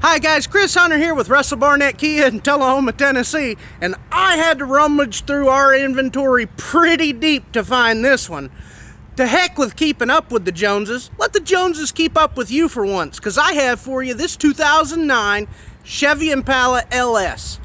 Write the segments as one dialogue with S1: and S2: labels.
S1: Hi guys, Chris Hunter here with Russell Barnett Kia in Tullahoma, Tennessee, and I had to rummage through our inventory pretty deep to find this one. To heck with keeping up with the Joneses. Let the Joneses keep up with you for once, because I have for you this 2009 Chevy Impala LS.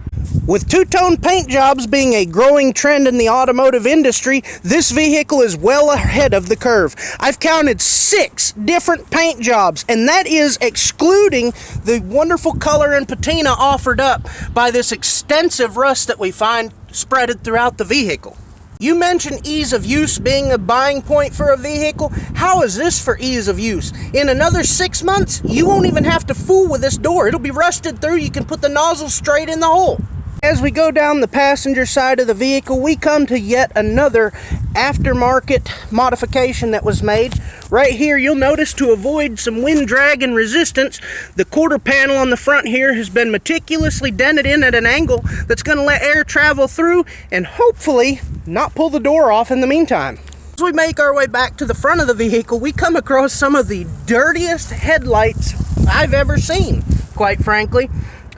S1: With two-tone paint jobs being a growing trend in the automotive industry, this vehicle is well ahead of the curve. I've counted 6 different paint jobs, and that is excluding the wonderful color and patina offered up by this extensive rust that we find spread throughout the vehicle. You mentioned ease of use being a buying point for a vehicle. How is this for ease of use? In another 6 months, you won't even have to fool with this door. It'll be rusted through. You can put the nozzle straight in the hole. As we go down the passenger side of the vehicle, we come to yet another aftermarket modification that was made. Right here, you'll notice to avoid some wind drag and resistance, the quarter panel on the front here has been meticulously dented in at an angle that's going to let air travel through and hopefully not pull the door off in the meantime. As we make our way back to the front of the vehicle, we come across some of the dirtiest headlights I've ever seen, quite frankly.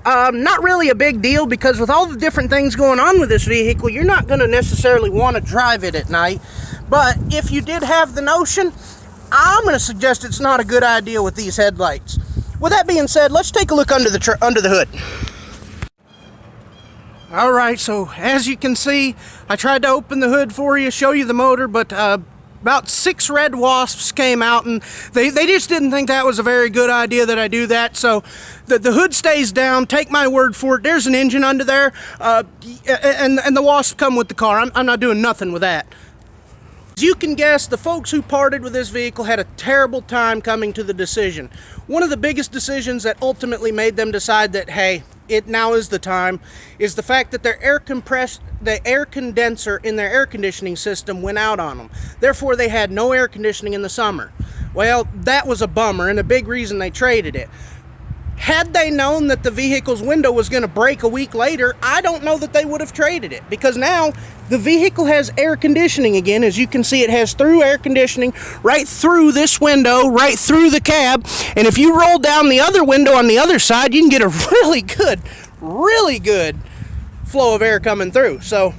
S1: Not really a big deal, because with all the different things going on with this vehicle, you're not going to necessarily want to drive it at night. But if you did have the notion, I'm going to suggest it's not a good idea with these headlights. With that being said, let's take a look under the hood. Alright, so as you can see, I tried to open the hood for you, show you the motor, but about 6 red wasps came out, and they just didn't think that was a very good idea that I do that. So the hood stays down. Take my word for it. There's an engine under there, and the wasps come with the car. I'm not doing nothing with that. As you can guess, the folks who parted with this vehicle had a terrible time coming to the decision. One of the biggest decisions that ultimately made them decide that, hey, it now is the time, is the fact that the air condenser in their air conditioning system went out on them. Therefore, they had no air conditioning in the summer. Well, that was a bummer, and a big reason they traded it. Had they known that the vehicle's window was going to break a week later, I don't know that they would have traded it, because now the vehicle has air conditioning again. As you can see, it has through air conditioning right through this window, right through the cab, and if you roll down the other window on the other side, you can get a really good flow of air coming through. So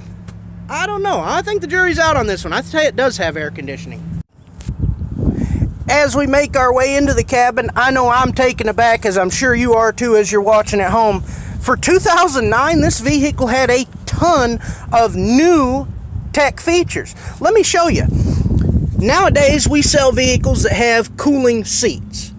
S1: I don't know. I think the jury's out on this one. I'd say it does have air conditioning. As we make our way into the cabin, I know I'm taken aback, as I'm sure you are too as you're watching at home. For 2009, this vehicle had a ton of new tech features. Let me show you. Nowadays, we sell vehicles that have cooling seats.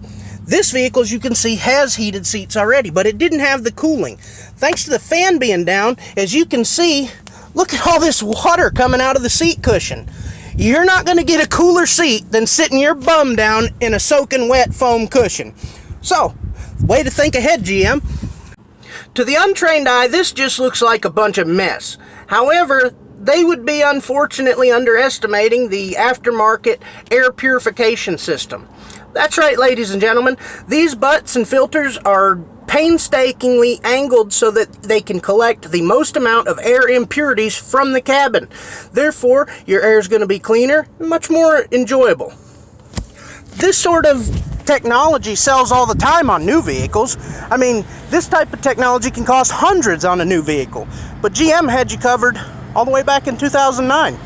S1: This vehicle, as you can see, has heated seats already, but it didn't have the cooling. Thanks to the fan being down, as you can see, look at all this water coming out of the seat cushion. You're not going to get a cooler seat than sitting your bum down in a soaking wet foam cushion. So, way to think ahead, GM. To the untrained eye, this just looks like a bunch of mess. However, they would be unfortunately underestimating the aftermarket air purification system. That's right, ladies and gentlemen. These butts and filters are painstakingly angled so that they can collect the most amount of air impurities from the cabin. Therefore, your air is going to be cleaner and much more enjoyable. This sort of technology sells all the time on new vehicles. I mean, this type of technology can cost hundreds on a new vehicle, but GM had you covered all the way back in 2009.